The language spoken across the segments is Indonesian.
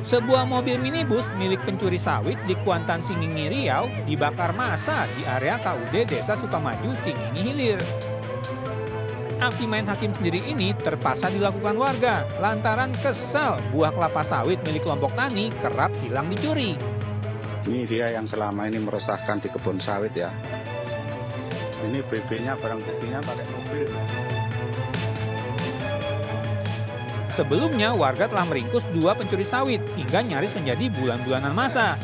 Sebuah mobil minibus milik pencuri sawit di Kuantan Singingi Riau dibakar massa di area KUD Desa Sukamaju, Singingi Hilir. Aksi main hakim sendiri ini terpaksa dilakukan warga lantaran kesal buah kelapa sawit milik kelompok tani kerap hilang dicuri. Ini dia yang selama ini meresahkan di kebun sawit ya. Ini BB-nya, barang buktinya pakai mobil. Sebelumnya, warga telah meringkus 2 pencuri sawit hingga nyaris menjadi bulan-bulanan masa.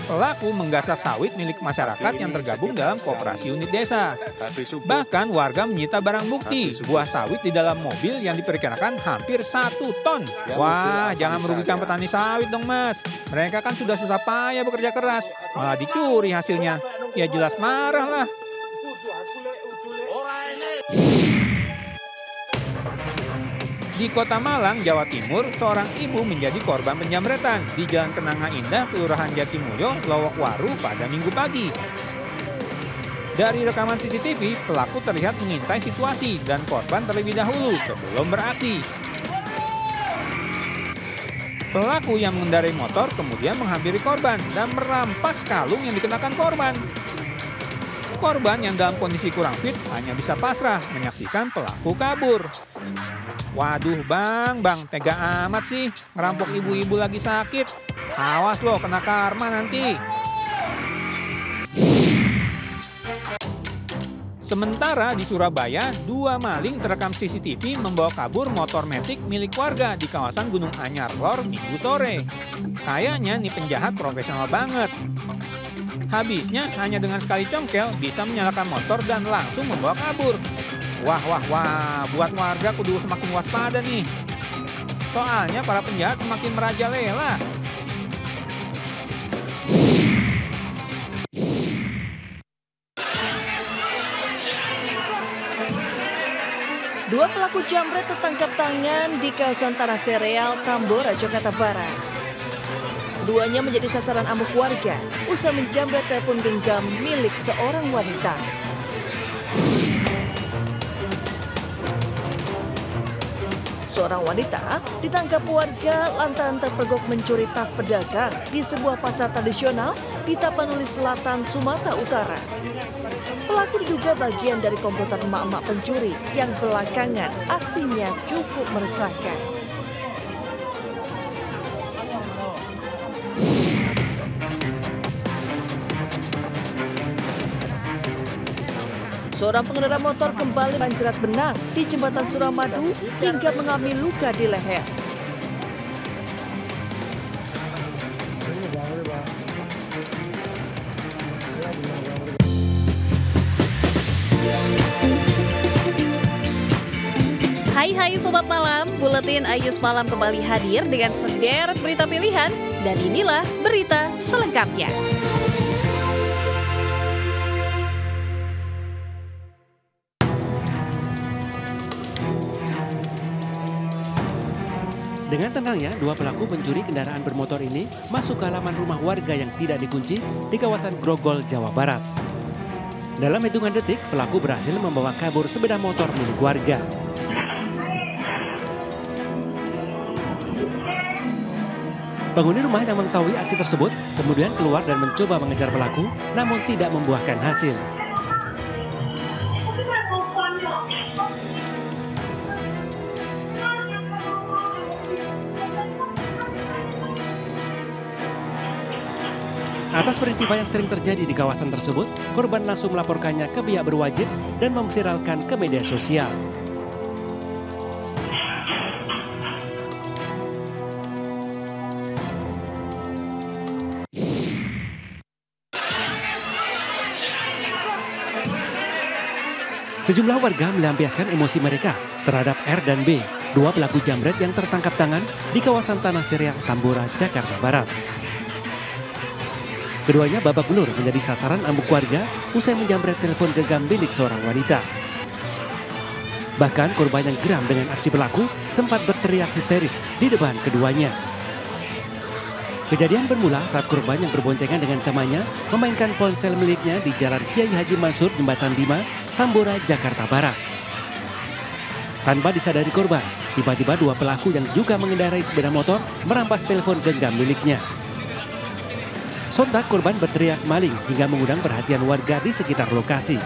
Pelaku menggasak sawit milik masyarakat yang tergabung dalam koperasi unit desa. Bahkan warga menyita barang bukti, buah sawit di dalam mobil yang diperkirakan hampir 1 ton. Wah, jangan merugikan petani sawit dong, Mas. Mereka kan sudah susah payah bekerja keras, malah dicuri hasilnya. Ya jelas marah lah. Di Kota Malang, Jawa Timur, seorang ibu menjadi korban penjamretan di Jalan Kenanga Indah, Kelurahan Jatimulyo, Lowokwaru pada Minggu pagi. Dari rekaman CCTV, pelaku terlihat mengintai situasi dan korban terlebih dahulu sebelum beraksi. Pelaku yang mengendarai motor kemudian menghampiri korban dan merampas kalung yang dikenakan korban. Korban yang dalam kondisi kurang fit hanya bisa pasrah menyaksikan pelaku kabur. Waduh bang, tega amat sih, ngerampok ibu-ibu lagi sakit. Awas loh, kena karma nanti. Sementara di Surabaya, 2 maling terekam CCTV membawa kabur motor metik milik warga di kawasan Gunung Anyar Lor Minggu sore. Kayaknya nih penjahat profesional banget. Habisnya hanya dengan sekali congkel bisa menyalakan motor dan langsung membawa kabur. Wah, buat warga kudu semakin waspada nih. Soalnya para penjahat semakin merajalela. Dua pelaku jambret tertangkap tangan di kawasan Tanah Sereal, Tambora, Jakarta Barat. Keduanya menjadi sasaran amuk warga usai menjambret telepon genggam milik seorang wanita. Seorang wanita ditangkap warga lantaran terpergok mencuri tas pedagang di sebuah pasar tradisional di Tapanuli Selatan, Sumatera Utara. Pelaku diduga bagian dari komplotan emak-emak pencuri yang belakangan aksinya cukup meresahkan. Seorang pengendara motor kembali menjerat benang di jembatan Suramadu hingga mengalami luka di leher. Hai Sobat Malam, Buletin Ayus Malam kembali hadir dengan sederet berita pilihan. Dan inilah berita selengkapnya. Dengan tenangnya, 2 pelaku pencuri kendaraan bermotor ini masuk ke halaman rumah warga yang tidak dikunci di kawasan Grogol, Jawa Barat. Dalam hitungan detik, pelaku berhasil membawa kabur sepeda motor milik warga. Penghuni rumah yang mengetahui aksi tersebut kemudian keluar dan mencoba mengejar pelaku, namun tidak membuahkan hasil. Atas peristiwa yang sering terjadi di kawasan tersebut, korban langsung melaporkannya ke pihak berwajib dan memviralkan ke media sosial. Sejumlah warga melampiaskan emosi mereka terhadap R dan B, 2 pelaku jambret yang tertangkap tangan di kawasan Tanah Sereal, Tambora, Jakarta Barat. Keduanya babak belur menjadi sasaran amuk warga usai menjambret telepon genggam milik seorang wanita. Bahkan korban yang geram dengan aksi pelaku sempat berteriak histeris di depan keduanya. Kejadian bermula saat korban yang berboncengan dengan temannya memainkan ponsel miliknya di Jalan Kiai Haji Mansur, Jembatan 5, Tambora, Jakarta Barat. Tanpa disadari korban, tiba-tiba dua pelaku yang juga mengendarai sepeda motor merampas telepon genggam miliknya. Sontak korban berteriak maling hingga mengundang perhatian warga di sekitar lokasi.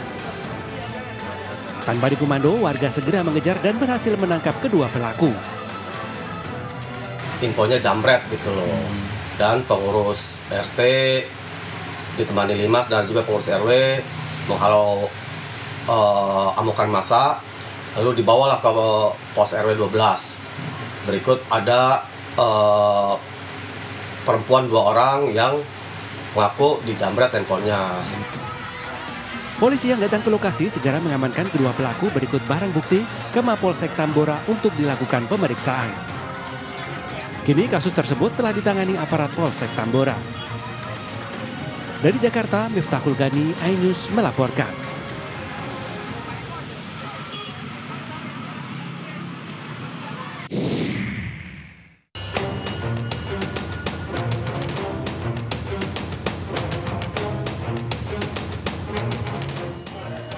Tanpa dikomando, warga segera mengejar dan berhasil menangkap kedua pelaku. Infonya jambret gitu loh. Dan pengurus RT ditemani Limas dan juga pengurus RW menghalau amukan massa. Lalu dibawalah ke pos RW 12. Berikut ada perempuan 2 orang yang mengaku dijambret handphonenya. Polisi yang datang ke lokasi segera mengamankan kedua pelaku berikut barang bukti ke Mapolsek Tambora untuk dilakukan pemeriksaan. Kini kasus tersebut telah ditangani aparat Polsek Tambora. Dari Jakarta, Miftahul Gani, iNews melaporkan.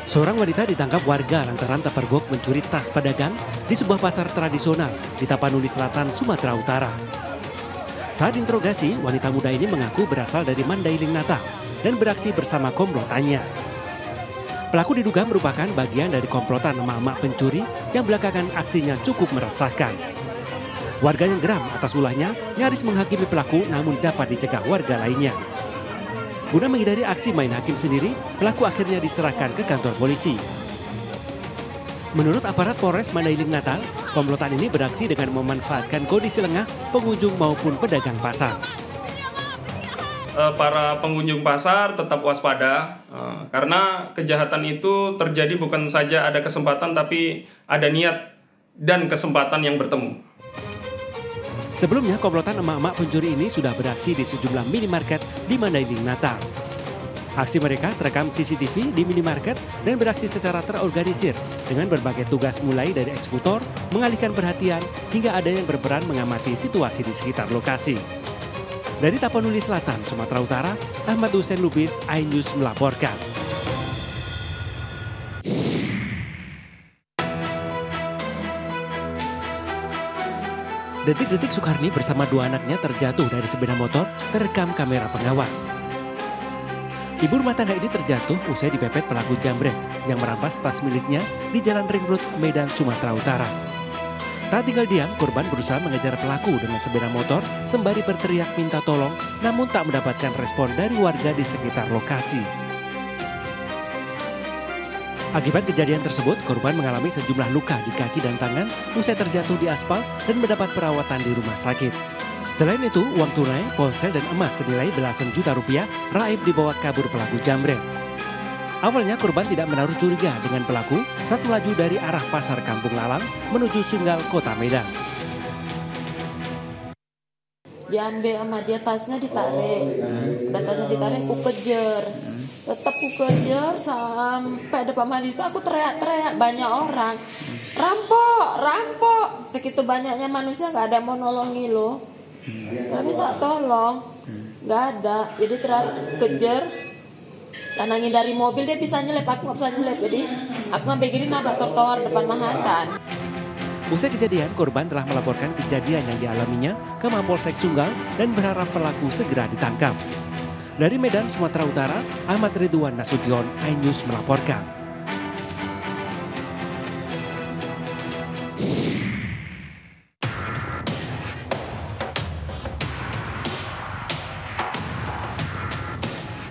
Seorang wanita ditangkap warga lantaran terpergok mencuri tas pedagang di sebuah pasar tradisional di Tapanuli Selatan, Sumatera Utara. Saat interogasi, wanita muda ini mengaku berasal dari Mandailing Natal dan beraksi bersama komplotannya. Pelaku diduga merupakan bagian dari komplotan emak-emak pencuri yang belakangan aksinya cukup meresahkan. Warga yang geram atas ulahnya nyaris menghakimi pelaku namun dapat dicegah warga lainnya. Guna menghindari aksi main hakim sendiri, pelaku akhirnya diserahkan ke kantor polisi. Menurut aparat Polres Mandailing Natal, komplotan ini beraksi dengan memanfaatkan kondisi lengah pengunjung maupun pedagang pasar. Para pengunjung pasar tetap waspada, karena kejahatan itu terjadi bukan saja ada kesempatan, tapi ada niat dan kesempatan yang bertemu. Sebelumnya, komplotan emak-emak pencuri ini sudah beraksi di sejumlah minimarket di Mandailing Natal. Aksi mereka terekam CCTV di minimarket dan beraksi secara terorganisir dengan berbagai tugas mulai dari eksekutor, mengalihkan perhatian, hingga ada yang berperan mengamati situasi di sekitar lokasi. Dari Tapanuli Selatan, Sumatera Utara, Ahmad Hussein Lubis, iNews melaporkan. Detik-detik Sukarni bersama 2 anaknya terjatuh dari sepeda motor terekam kamera pengawas. Ibu rumah tangga ini terjatuh usai dipepet pelaku jambret yang merampas tas miliknya di Jalan Ring Road, Medan, Sumatera Utara. Tak tinggal diam, korban berusaha mengejar pelaku dengan sepeda motor sembari berteriak minta tolong, namun tak mendapatkan respon dari warga di sekitar lokasi. Akibat kejadian tersebut, korban mengalami sejumlah luka di kaki dan tangan usai terjatuh di aspal dan mendapat perawatan di rumah sakit. Selain itu, uang tunai, ponsel dan emas senilai belasan juta rupiah raib dibawa kabur pelaku jambret. Awalnya korban tidak menaruh curiga dengan pelaku saat melaju dari arah pasar Kampung Lalang menuju Sunggal, Kota Medan. Diambil sama dia, tasnya ditarik. Udah tasnya ditarik, aku kejar. Tetap aku kejar sampai depan masjid itu aku teriak-teriak, banyak orang. Rampok, rampok. Segitu banyaknya manusia gak ada yang mau nolongi lo. Tapi tak tolong, gak ada. Jadi kejar. Karena ngindari mobil dia bisa nyelip, aku gak bisa nyelip. Jadi aku ngambil kiri nabrak trotoar depan Manhattan. Usai kejadian, korban telah melaporkan kejadian yang dialaminya ke Mapolsek Sunggal dan berharap pelaku segera ditangkap. Dari Medan, Sumatera Utara, Ahmad Ridwan Nasution, iNews melaporkan.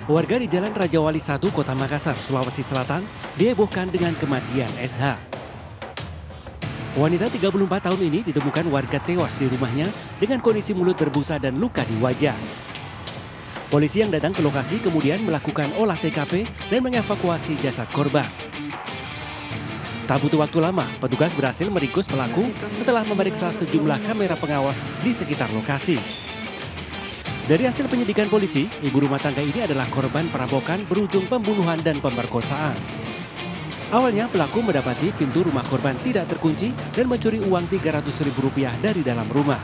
Warga di Jalan Raja Wali 1, Kota Makassar, Sulawesi Selatan, dihebohkan dengan kematian SH. Wanita 34 tahun ini ditemukan warga tewas di rumahnya dengan kondisi mulut berbusa dan luka di wajah. Polisi yang datang ke lokasi kemudian melakukan olah TKP dan mengevakuasi jasad korban. Tak butuh waktu lama, petugas berhasil meringkus pelaku setelah memeriksa sejumlah kamera pengawas di sekitar lokasi. Dari hasil penyidikan polisi, ibu rumah tangga ini adalah korban perampokan berujung pembunuhan dan pemerkosaan. Awalnya pelaku mendapati pintu rumah korban tidak terkunci dan mencuri uang Rp300.000 dari dalam rumah.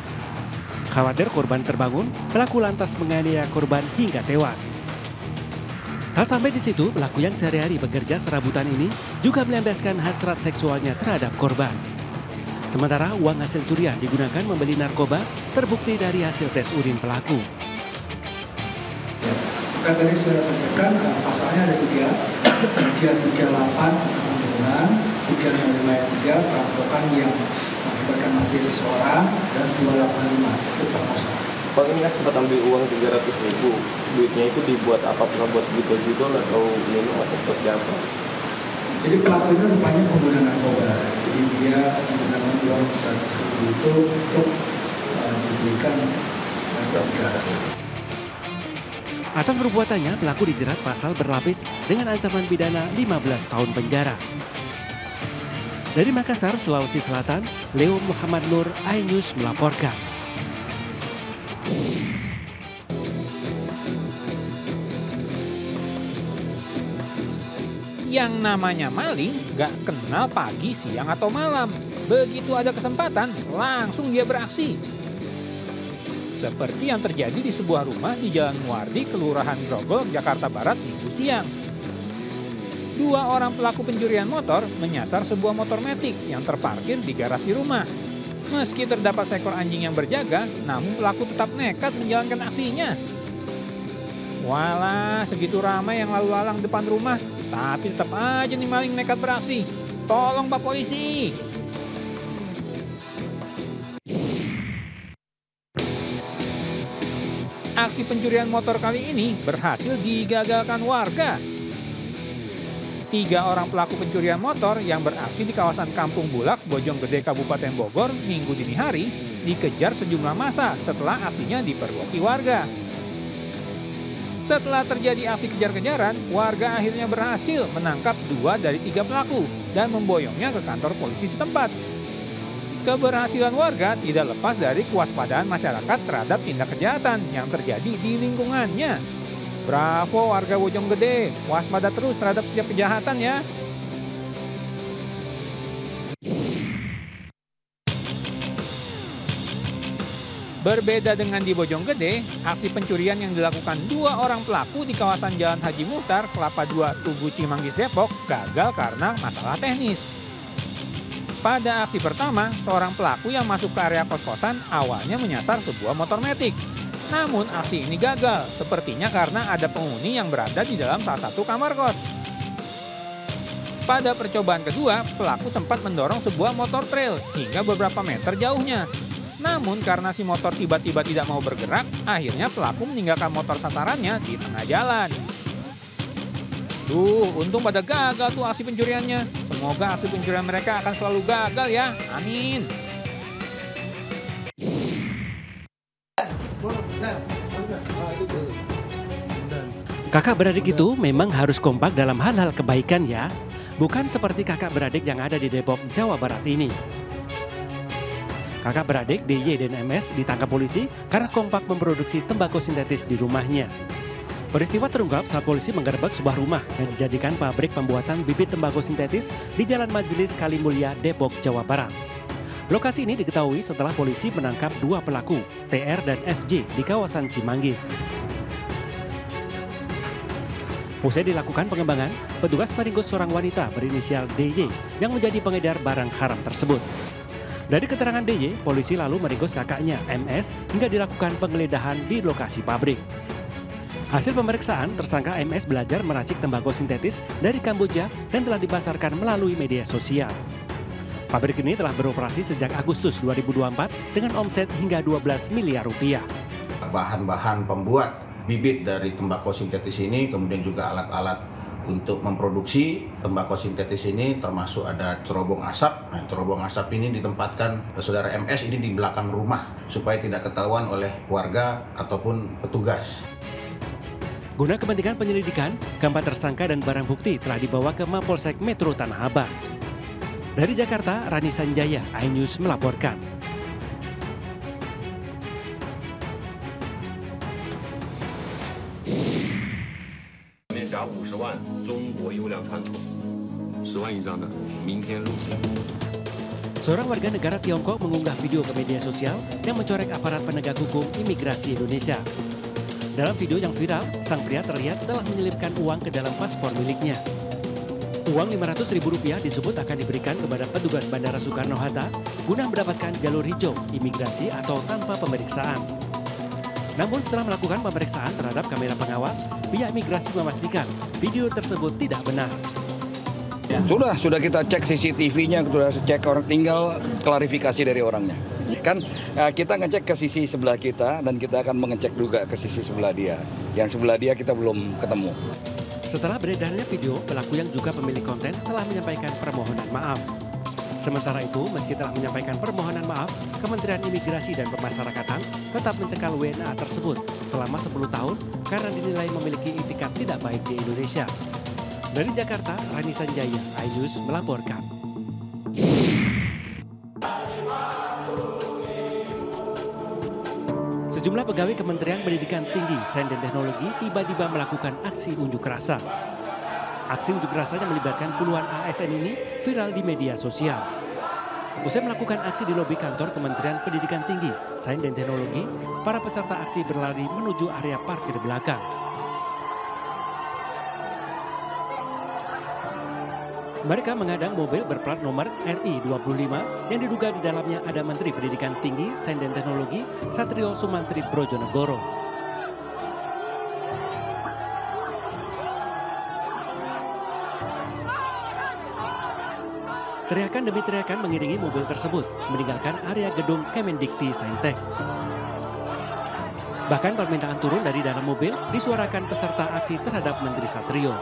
Khawatir korban terbangun, pelaku lantas menganiaya korban hingga tewas. Tak sampai di situ, pelaku yang sehari-hari bekerja serabutan ini juga melampiaskan hasrat seksualnya terhadap korban. Sementara uang hasil curian digunakan membeli narkoba terbukti dari hasil tes urin pelaku. Maka tadi saya sampaikan pasalnya ada 338 pembunuhan, 355 perampokan yang mengakibatkan mati seseorang, dan 285 itu perkosaan. Bang, ini kan sempat ambil uang 300.000, duitnya itu dibuat apa? Pernah buat gidol atau minum atau seperti apa? Jadi pelaku ini rupanya pengguna narkoba, jadi dia menggunakan uang 100.000 itu untuk diberikan narkoba. Atas perbuatannya, pelaku dijerat pasal berlapis dengan ancaman pidana 15 tahun penjara. Dari Makassar, Sulawesi Selatan, Leo Muhammad Nur, iNews melaporkan. Yang namanya maling gak kenal pagi, siang, atau malam. Begitu ada kesempatan, langsung dia beraksi. Seperti yang terjadi di sebuah rumah di Jalan Muardi, Kelurahan Grogol, Jakarta Barat, Minggu siang. 2 orang pelaku pencurian motor menyasar sebuah motor metik yang terparkir di garasi rumah. Meski terdapat seekor anjing yang berjaga, namun pelaku tetap nekat menjalankan aksinya. Walah, segitu ramai yang lalu lalang depan rumah, tapi tetap aja nih maling nekat beraksi. Tolong Pak Polisi. Aksi pencurian motor kali ini berhasil digagalkan warga. 3 orang pelaku pencurian motor yang beraksi di kawasan Kampung Bulak, Bojonggede, Kabupaten Bogor, Minggu dini hari, dikejar sejumlah massa setelah aksinya dipergoki warga. Setelah terjadi aksi kejar-kejaran, warga akhirnya berhasil menangkap 2 dari 3 pelaku dan memboyongnya ke kantor polisi setempat. Keberhasilan warga tidak lepas dari kewaspadaan masyarakat terhadap tindak kejahatan yang terjadi di lingkungannya. Bravo warga Bojonggede, waspada terus terhadap setiap kejahatan ya. Berbeda dengan di Bojonggede, aksi pencurian yang dilakukan 2 orang pelaku di kawasan Jalan Haji Muhtar, Kelapa II, Tugu Cimanggis, Depok gagal karena masalah teknis. Pada aksi pertama, seorang pelaku yang masuk ke area kos-kosan awalnya menyasar sebuah motor metik. Namun aksi ini gagal, sepertinya karena ada penghuni yang berada di dalam salah satu kamar kos. Pada percobaan kedua, pelaku sempat mendorong sebuah motor trail hingga beberapa meter jauhnya. Namun karena si motor tiba-tiba tidak mau bergerak, akhirnya pelaku meninggalkan motor sasarannya di tengah jalan. Untung pada gagal tuh aksi pencuriannya. Semoga aksi pencurian mereka akan selalu gagal ya, amin. Kakak beradik itu memang harus kompak dalam hal-hal kebaikan ya. Bukan seperti kakak beradik yang ada di Depok, Jawa Barat ini. Kakak beradik DY dan MS ditangkap polisi karena kompak memproduksi tembakau sintetis di rumahnya. Peristiwa terungkap saat polisi menggerebek sebuah rumah yang dijadikan pabrik pembuatan bibit tembakau sintetis di Jalan Majelis Kalimulya, Depok, Jawa Barat. Lokasi ini diketahui setelah polisi menangkap 2 pelaku, TR dan FJ, di kawasan Cimanggis. Usai dilakukan pengembangan, petugas meringkus seorang wanita berinisial DY yang menjadi pengedar barang haram tersebut. Dari keterangan DY, polisi lalu meringkus kakaknya MS hingga dilakukan penggeledahan di lokasi pabrik. Hasil pemeriksaan, tersangka MS belajar meracik tembakau sintetis dari Kamboja dan telah dipasarkan melalui media sosial. Pabrik ini telah beroperasi sejak Agustus 2024 dengan omset hingga 12 miliar rupiah. Bahan-bahan pembuat bibit dari tembakau sintetis ini, kemudian juga alat-alat untuk memproduksi tembakau sintetis ini, termasuk ada cerobong asap. Nah, cerobong asap ini ditempatkan saudara MS ini di belakang rumah supaya tidak ketahuan oleh warga ataupun petugas. Guna kepentingan penyelidikan, keempat tersangka dan barang bukti telah dibawa ke Mapolsek Metro Tanah Abang. Dari Jakarta, Rani Sanjaya, iNews melaporkan. Seorang warga negara Tiongkok mengunggah video ke media sosial yang mencorek aparat penegak hukum imigrasi Indonesia. Dalam video yang viral, sang pria terlihat telah menyelipkan uang ke dalam paspor miliknya. Uang Rp500.000 disebut akan diberikan kepada petugas Bandara Soekarno-Hatta guna mendapatkan jalur hijau, imigrasi atau tanpa pemeriksaan. Namun setelah melakukan pemeriksaan terhadap kamera pengawas, pihak imigrasi memastikan video tersebut tidak benar. Sudah kita cek CCTV-nya, sudah cek orang, tinggal klarifikasi dari orangnya. Kan kita ngecek ke sisi sebelah kita dan kita akan mengecek juga ke sisi sebelah dia. Yang sebelah dia kita belum ketemu. Setelah beredarnya video, pelaku yang juga pemilik konten telah menyampaikan permohonan maaf. Sementara itu, meski telah menyampaikan permohonan maaf, Kementerian Imigrasi dan Pemasyarakatan tetap mencekal WNA tersebut selama 10 tahun karena dinilai memiliki itikat tidak baik di Indonesia. Dari Jakarta, Rani Sanjaya, iNews melaporkan. Sejumlah pegawai Kementerian Pendidikan Tinggi, Sains dan Teknologi tiba-tiba melakukan aksi unjuk rasa. Aksi unjuk rasa yang melibatkan puluhan ASN ini viral di media sosial. Usai melakukan aksi di lobi kantor Kementerian Pendidikan Tinggi, Sains dan Teknologi, para peserta aksi berlari menuju area parkir belakang. Mereka menghadang mobil berplat nomor RI25 yang diduga di dalamnya ada Menteri Pendidikan Tinggi, Sains dan Teknologi Satrio Sumantri Brojonegoro. Teriakan demi teriakan mengiringi mobil tersebut, meninggalkan area gedung Kemendikti Saintek. Bahkan permintaan turun dari dalam mobil disuarakan peserta aksi terhadap Menteri Satrio.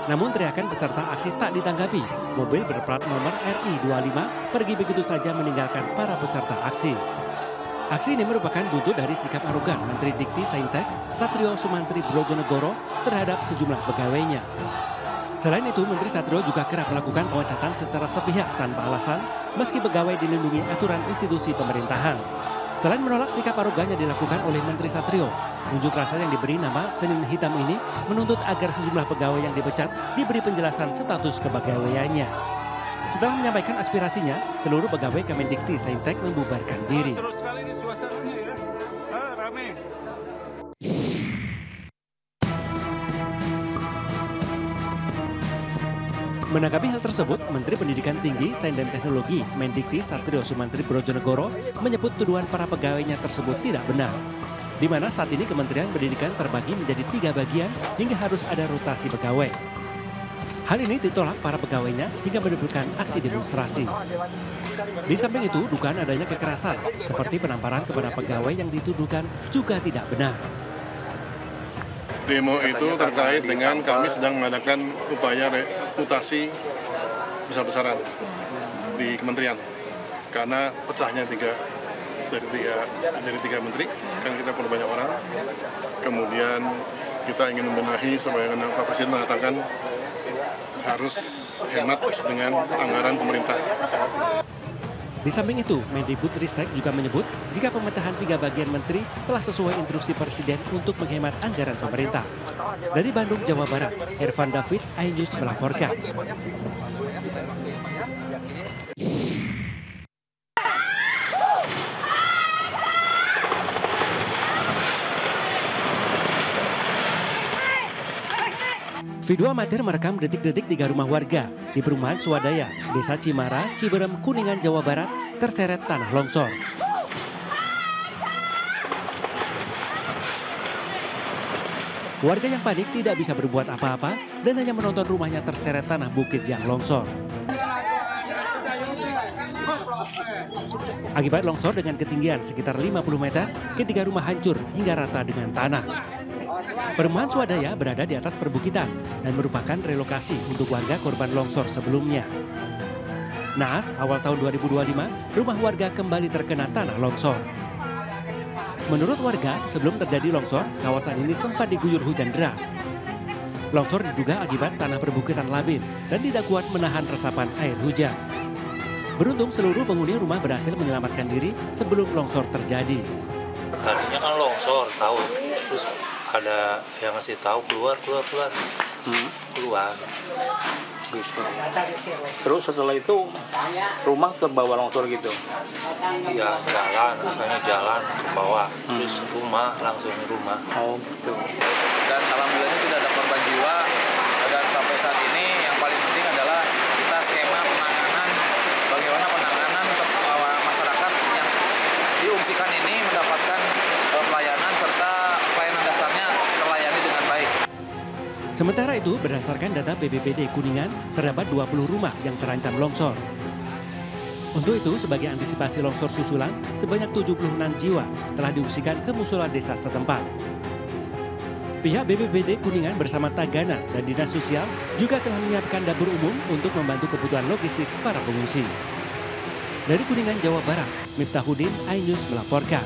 Namun teriakan peserta aksi tak ditanggapi. Mobil berplat nomor RI25 pergi begitu saja meninggalkan para peserta aksi. Aksi ini merupakan buntut dari sikap arogan Menteri Dikti Saintek Satrio Sumantri Brojonegoro terhadap sejumlah pegawainya. Selain itu, Menteri Satrio juga kerap melakukan pemecatan secara sepihak tanpa alasan meski pegawai dilindungi aturan institusi pemerintahan. Selain menolak sikap arogan yang dilakukan oleh Menteri Satrio, unjuk rasa yang diberi nama Senin Hitam ini menuntut agar sejumlah pegawai yang dipecat diberi penjelasan status kepegawaiannya. Setelah menyampaikan aspirasinya, seluruh pegawai Kemendikti Saintek membubarkan diri. Menanggapi hal tersebut, Menteri Pendidikan Tinggi, Sains dan Teknologi, Mendikti Satrio Sumantri Brojonegoro menyebut tuduhan para pegawainya tersebut tidak benar. Di mana saat ini Kementerian Pendidikan terbagi menjadi 3 bagian hingga harus ada rotasi pegawai. Hal ini ditolak para pegawainya hingga menimbulkan aksi demonstrasi. Di samping itu, dugaan adanya kekerasan seperti penamparan kepada pegawai yang dituduhkan juga tidak benar. Demo itu terkait dengan kami sedang mengadakan upaya reputasi besar-besaran di kementerian karena pecahnya dari tiga menteri, kan kita perlu banyak orang. Kemudian kita ingin membenahi supaya Pak Presiden mengatakan harus hemat dengan anggaran pemerintah. Di samping itu, Mendikbudristek juga menyebut jika pemecahan 3 bagian menteri telah sesuai instruksi Presiden untuk menghemat anggaran pemerintah. Dari Bandung, Jawa Barat, Irfan David, iNews melaporkan. Video amatir merekam detik-detik 3 rumah warga di perumahan Swadaya, Desa Cimara, Ciberem, Kuningan, Jawa Barat terseret tanah longsor. Warga yang panik tidak bisa berbuat apa-apa dan hanya menonton rumahnya terseret tanah bukit yang longsor. Akibat longsor dengan ketinggian sekitar 50 meter, ketiga rumah hancur hingga rata dengan tanah. Perumahan Swadaya berada di atas perbukitan dan merupakan relokasi untuk warga korban longsor sebelumnya. Naas, awal tahun 2025, rumah warga kembali terkena tanah longsor. Menurut warga, sebelum terjadi longsor, kawasan ini sempat diguyur hujan deras. Longsor diduga akibat tanah perbukitan labil dan tidak kuat menahan resapan air hujan. Beruntung seluruh penghuni rumah berhasil menyelamatkan diri sebelum longsor terjadi. Tadinya kan longsor, tahu, terus ada yang ngasih tahu keluar. Gitu. Terus setelah itu rumah terbawa longsor gitu? Iya, jalan, asalnya jalan ke bawah, terus langsung rumah. Oh gitu. Dan alhamdulillah tidak ada korban jiwa dan sampai saat ini yang paling penting memastikan ini mendapatkan pelayanan serta pelayanan dasarnya terlayani dengan baik. Sementara itu, berdasarkan data BPBD Kuningan, terdapat 20 rumah yang terancam longsor. Untuk itu, sebagai antisipasi longsor susulan, sebanyak 76 jiwa telah diungsikan ke mushola desa setempat. Pihak BPBD Kuningan bersama Tagana dan Dinas Sosial juga telah menyiapkan dapur umum untuk membantu kebutuhan logistik para pengungsi. Dari Kuningan, Jawa Barat, Miftahudin, iNews melaporkan.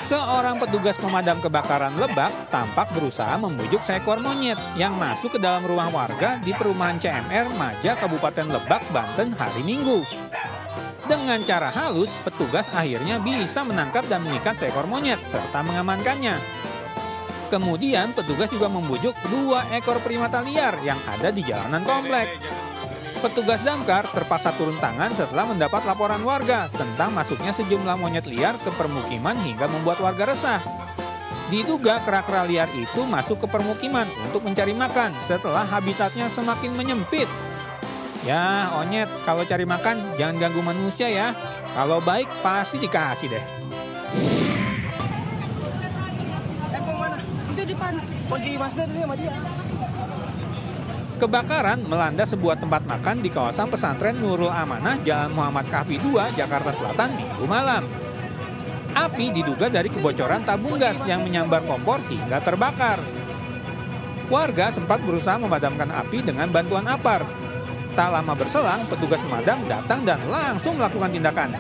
Seorang petugas pemadam kebakaran Lebak tampak berusaha membujuk seekor monyet yang masuk ke dalam rumah warga di perumahan CMR Maja, Kabupaten Lebak, Banten hari Minggu. Dengan cara halus, petugas akhirnya bisa menangkap dan mengikat seekor monyet serta mengamankannya. Kemudian petugas juga membujuk 2 ekor primata liar yang ada di jalanan komplek. Petugas damkar terpaksa turun tangan setelah mendapat laporan warga tentang masuknya sejumlah monyet liar ke permukiman hingga membuat warga resah. Diduga kera-kera liar itu masuk ke permukiman untuk mencari makan setelah habitatnya semakin menyempit. Ya, onyet, kalau cari makan jangan ganggu manusia ya. Kalau baik pasti dikasih deh. Mana? Itu di depan. Kunci masnya tadi sama dia. Kebakaran melanda sebuah tempat makan di kawasan pesantren Nurul Amanah, Jalan Muhammad Kahfi 2, Jakarta Selatan, Minggu malam. Api diduga dari kebocoran tabung gas yang menyambar kompor hingga terbakar. Warga sempat berusaha memadamkan api dengan bantuan APAR. Tak lama berselang, petugas pemadam datang dan langsung melakukan tindakan.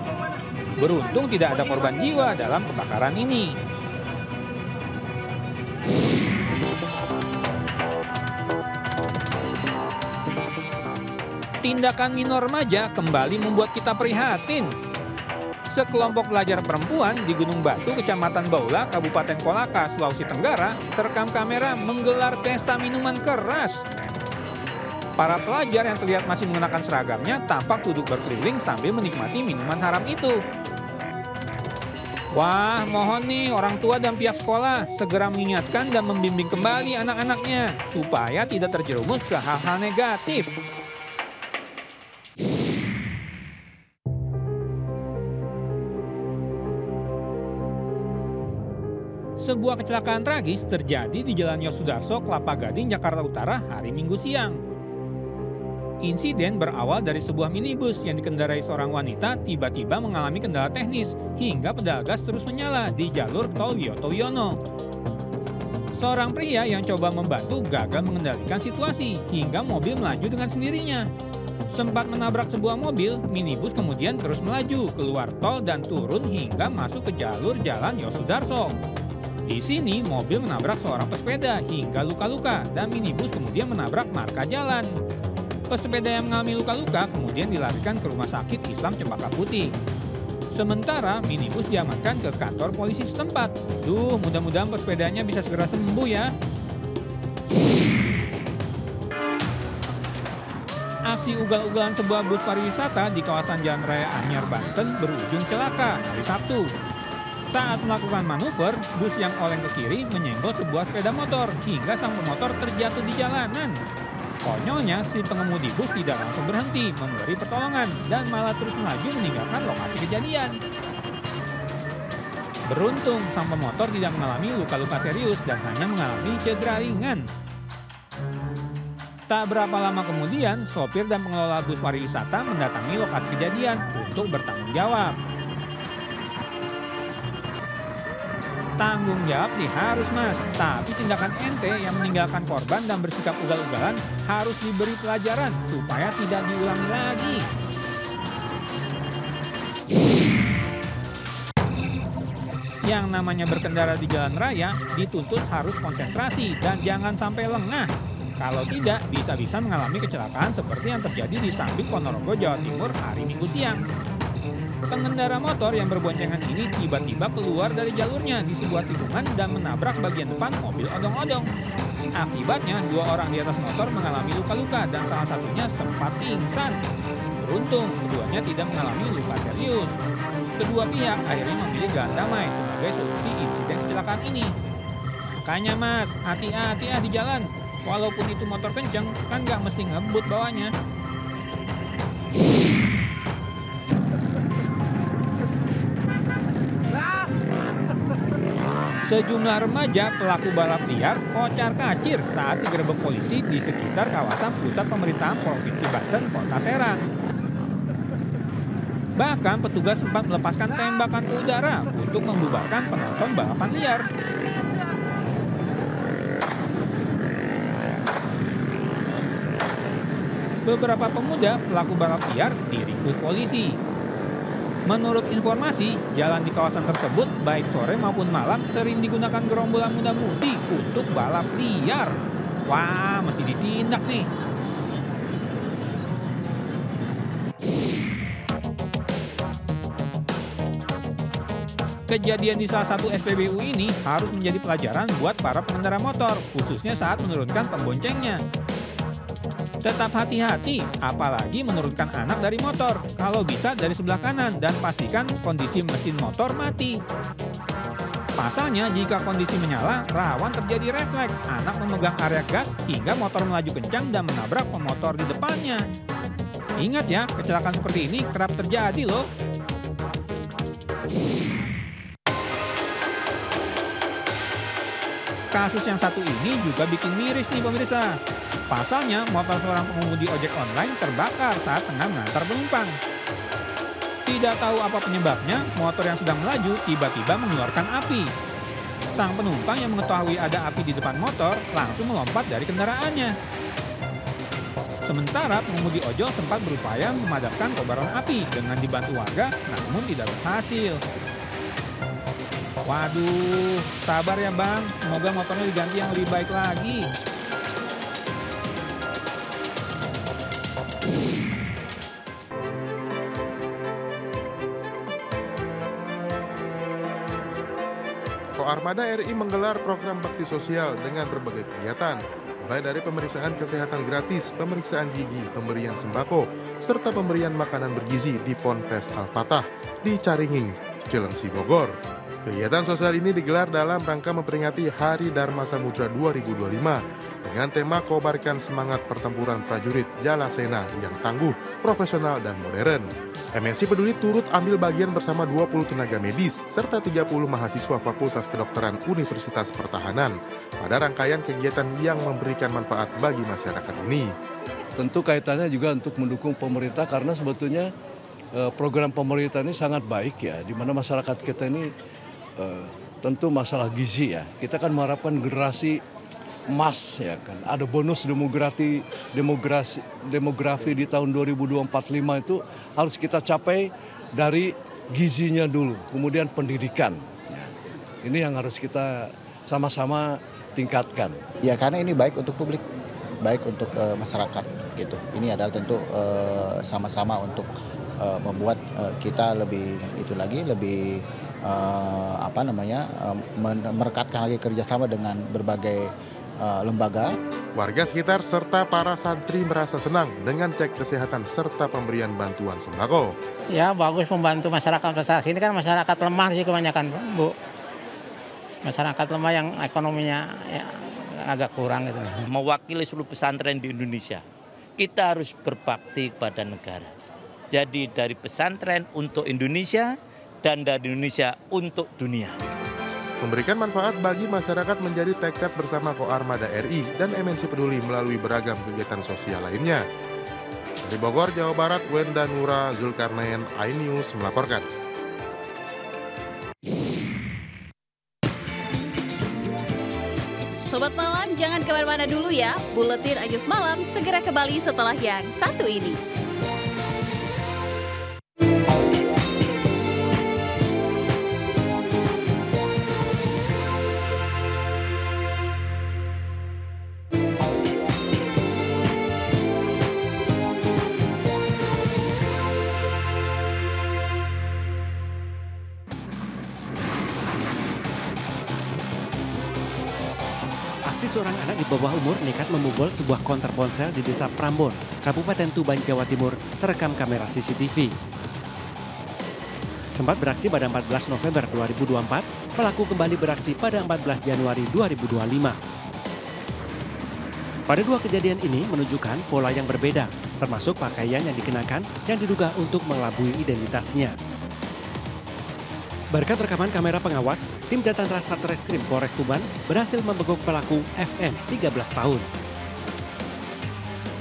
Beruntung tidak ada korban jiwa dalam kebakaran ini. Tindakan minor remaja kembali membuat kita prihatin. Sekelompok pelajar perempuan di Gunung Batu, Kecamatan Baula, Kabupaten Kolaka, Sulawesi Tenggara, terekam kamera menggelar pesta minuman keras. Para pelajar yang terlihat masih menggunakan seragamnya tampak duduk berkeliling sambil menikmati minuman haram itu. Wah, mohon nih orang tua dan pihak sekolah segera mengingatkan dan membimbing kembali anak-anaknya supaya tidak terjerumus ke hal-hal negatif. Sebuah kecelakaan tragis terjadi di Jalan Yosudarso, Kelapa Gading, Jakarta Utara hari Minggu siang. Insiden berawal dari sebuah minibus yang dikendarai seorang wanita tiba-tiba mengalami kendala teknis hingga pedal gas terus menyala di jalur tol Wiyoto Wiono. Seorang pria yang coba membantu gagal mengendalikan situasi hingga mobil melaju dengan sendirinya. Sempat menabrak sebuah mobil, minibus kemudian terus melaju keluar tol dan turun hingga masuk ke jalur Jalan Yosudarso. Di sini mobil menabrak seorang pesepeda hingga luka-luka dan minibus kemudian menabrak marka jalan. Pesepeda yang mengalami luka-luka kemudian dilarikan ke Rumah Sakit Islam Cempaka Putih. Sementara minibus diamankan ke kantor polisi setempat. Mudah-mudahan pesepedanya bisa segera sembuh ya. Aksi ugal-ugalan sebuah bus pariwisata di kawasan Jalan Raya Anyar, Banten berujung celaka hari Sabtu. Saat melakukan manuver, bus yang oleng ke kiri menyenggol sebuah sepeda motor hingga sang pemotor terjatuh di jalanan. Konyolnya, si pengemudi bus tidak langsung berhenti memberi pertolongan dan malah terus melaju meninggalkan lokasi kejadian. Beruntung, sang pemotor tidak mengalami luka-luka serius dan hanya mengalami cedera ringan. Tak berapa lama kemudian, sopir dan pengelola bus pariwisata mendatangi lokasi kejadian untuk bertanggung jawab. Tanggung jawab sih harus mas, tapi tindakan ente yang meninggalkan korban dan bersikap ugal-ugalan harus diberi pelajaran supaya tidak diulangi lagi. Yang namanya berkendara di jalan raya dituntut harus konsentrasi dan jangan sampai lengah. Kalau tidak, bisa-bisa mengalami kecelakaan seperti yang terjadi di Sambik, Ponorogo, Jawa Timur hari Minggu siang. Pengendara motor yang berboncengan ini tiba-tiba keluar dari jalurnya di sebuah tikungan dan menabrak bagian depan mobil odong-odong. Akibatnya, 2 orang di atas motor mengalami luka-luka dan salah satunya sempat pingsan. Beruntung, keduanya tidak mengalami luka serius. Kedua pihak akhirnya memilih jalan damai sebagai solusi insiden kecelakaan ini. Makanya mas, hati-hati di jalan. Walaupun itu motor kenceng, kan nggak mesti ngebut bawanya. Sejumlah remaja pelaku balap liar kocar-kacir saat digerebek polisi di sekitar kawasan pusat pemerintahan Provinsi Banten, Kota Serang. Bahkan petugas sempat melepaskan tembakan ke udara untuk membubarkan penonton balapan liar. Beberapa pemuda pelaku balap liar diringkus polisi. Menurut informasi, jalan di kawasan tersebut baik sore maupun malam sering digunakan gerombolan muda-mudi untuk balap liar. Wah, mesti ditindak nih. Kejadian di salah satu SPBU ini harus menjadi pelajaran buat para pengendara motor, khususnya saat menurunkan pemboncengnya. Tetap hati-hati, apalagi menurunkan anak dari motor. Kalau bisa dari sebelah kanan dan pastikan kondisi mesin motor mati. Pasalnya jika kondisi menyala, rawan terjadi refleks. Anak memegang area gas hingga motor melaju kencang dan menabrak pemotor di depannya. Ingat ya, kecelakaan seperti ini kerap terjadi loh. Kasus yang satu ini juga bikin miris nih pemirsa. Pasalnya motor seorang pengemudi ojek online terbakar saat tengah mengantar penumpang. Tidak tahu apa penyebabnya, motor yang sedang melaju tiba-tiba mengeluarkan api. Sang penumpang yang mengetahui ada api di depan motor langsung melompat dari kendaraannya. Sementara pengemudi ojol sempat berupaya memadamkan kobaran api dengan dibantu warga, namun tidak berhasil. Waduh, sabar ya bang, semoga motornya diganti yang lebih baik lagi. Koarmada RI menggelar program bakti sosial dengan berbagai kegiatan, mulai dari pemeriksaan kesehatan gratis, pemeriksaan gigi, pemberian sembako, serta pemberian makanan bergizi di Ponpes Al-Fatah di Caringing, Cilengsi, Bogor. Kegiatan sosial ini digelar dalam rangka memperingati Hari Dharma Samudra 2025 dengan tema kobarkan semangat pertempuran prajurit Jalasena yang tangguh, profesional, dan modern. MNC Peduli turut ambil bagian bersama 20 tenaga medis serta 30 mahasiswa Fakultas Kedokteran Universitas Pertahanan pada rangkaian kegiatan yang memberikan manfaat bagi masyarakat ini. Tentu kaitannya juga untuk mendukung pemerintah karena sebetulnya program pemerintah ini sangat baik ya, di mana masyarakat kita ini tentu masalah gizi ya. Kita kan mengharapkan generasi emas ya kan. Ada bonus demografi di tahun 2045 itu harus kita capai dari gizinya dulu, kemudian pendidikan. Ya. Ini yang harus kita sama-sama tingkatkan. Ya karena ini baik untuk publik, baik untuk masyarakat gitu. Ini adalah tentu sama-sama untuk membuat kita lebih merekatkan lagi kerjasama dengan berbagai lembaga. Warga sekitar serta para santri merasa senang dengan cek kesehatan serta pemberian bantuan sembako. Ya bagus membantu masyarakat ini kan masyarakat lemah sih kebanyakan Bu. Masyarakat lemah yang ekonominya ya, agak kurang gitu. Mewakili seluruh pesantren di Indonesia, kita harus berbakti kepada negara. Jadi dari pesantren untuk Indonesia dan dari Indonesia untuk dunia. Memberikan manfaat bagi masyarakat menjadi tekad bersama Koarmada RI dan MNC Peduli melalui beragam kegiatan sosial lainnya. Dari Bogor, Jawa Barat, Wenda Nura Zulkarnain, iNews melaporkan. Sobat Malam, jangan kemana-mana dulu ya. Buletin Ayus Malam segera kembali setelah yang satu ini. Aksi seorang anak di bawah umur nekat membobol sebuah konter ponsel di Desa Prambon, Kabupaten Tuban, Jawa Timur, terekam kamera CCTV. Sempat beraksi pada 14 November 2024, pelaku kembali beraksi pada 14 Januari 2025. Pada dua kejadian ini menunjukkan pola yang berbeda, termasuk pakaian yang dikenakan yang diduga untuk mengelabui identitasnya. Berkat rekaman kamera pengawas, tim Jatan Ras Satreskrim Polres Tuban berhasil membekuk pelaku FN 13 tahun.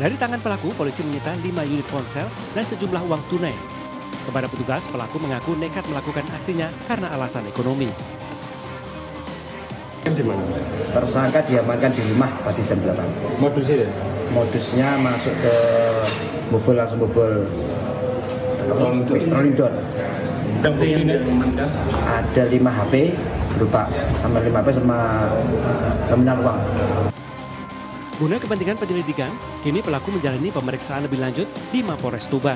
Dari tangan pelaku, polisi menyita 5 unit ponsel dan sejumlah uang tunai. Kepada petugas, pelaku mengaku nekat melakukan aksinya karena alasan ekonomi. Tersangka diamankan di rumah pada jam 8. Modusnya? Modusnya masuk ke bobol, langsung bobol rolling door. Ada 5 HP berupa sama 5 HP sama terminal uang. Guna kepentingan penyelidikan, kini pelaku menjalani pemeriksaan lebih lanjut di Mapolres Tuban.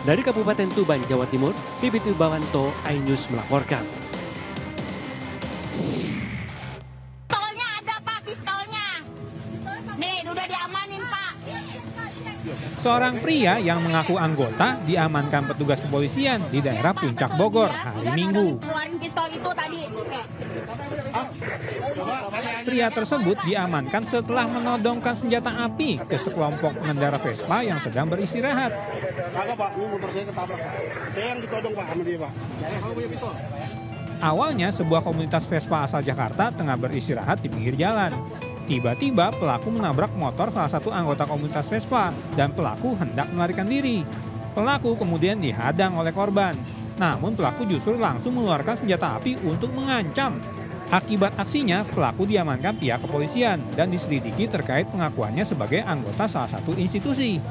Dari Kabupaten Tuban, Jawa Timur, Bibit Wibawanto, iNews melaporkan. Pistolnya ada Pak, pistolnya. Nih, udah diamanin Pak. Seorang pria yang mengaku anggota diamankan petugas kepolisian di daerah Puncak Bogor hari Minggu. Keluarin pistol itu tadi. Pria tersebut diamankan setelah menodongkan senjata api ke sekelompok pengendara Vespa yang sedang beristirahat. Awalnya sebuah komunitas Vespa asal Jakarta tengah beristirahat di pinggir jalan. Tiba-tiba pelaku menabrak motor salah satu anggota komunitas Vespa dan pelaku hendak melarikan diri. Pelaku kemudian dihadang oleh korban. Namun pelaku justru langsung mengeluarkan senjata api untuk mengancam. Akibat aksinya, pelaku diamankan pihak kepolisian dan diselidiki terkait pengakuannya sebagai anggota salah satu institusi.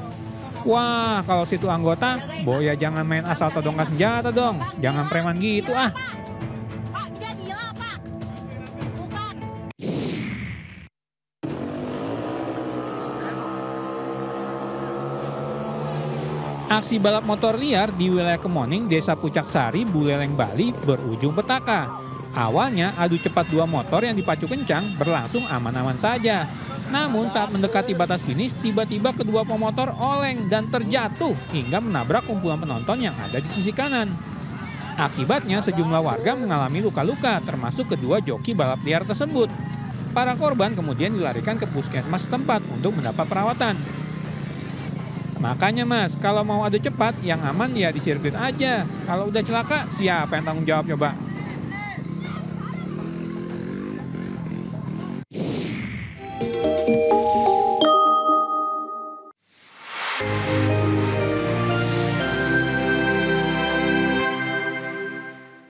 Wah, kalau situ anggota, boya jangan main asal todongkan senjata dong. Jangan preman gitu ah. Aksi balap motor liar di wilayah Kemoning, Desa Pucak Sari, Buleleng, Bali berujung petaka. Awalnya adu cepat dua motor yang dipacu kencang berlangsung aman-aman saja. Namun saat mendekati batas finish, tiba-tiba kedua pemotor oleng dan terjatuh hingga menabrak kumpulan penonton yang ada di sisi kanan. Akibatnya sejumlah warga mengalami luka-luka, termasuk kedua joki balap liar tersebut. Para korban kemudian dilarikan ke puskesmas setempat untuk mendapat perawatan. Makanya Mas, kalau mau adu cepat yang aman ya di sirkuit aja. Kalau udah celaka, siapa yang tanggung jawab coba?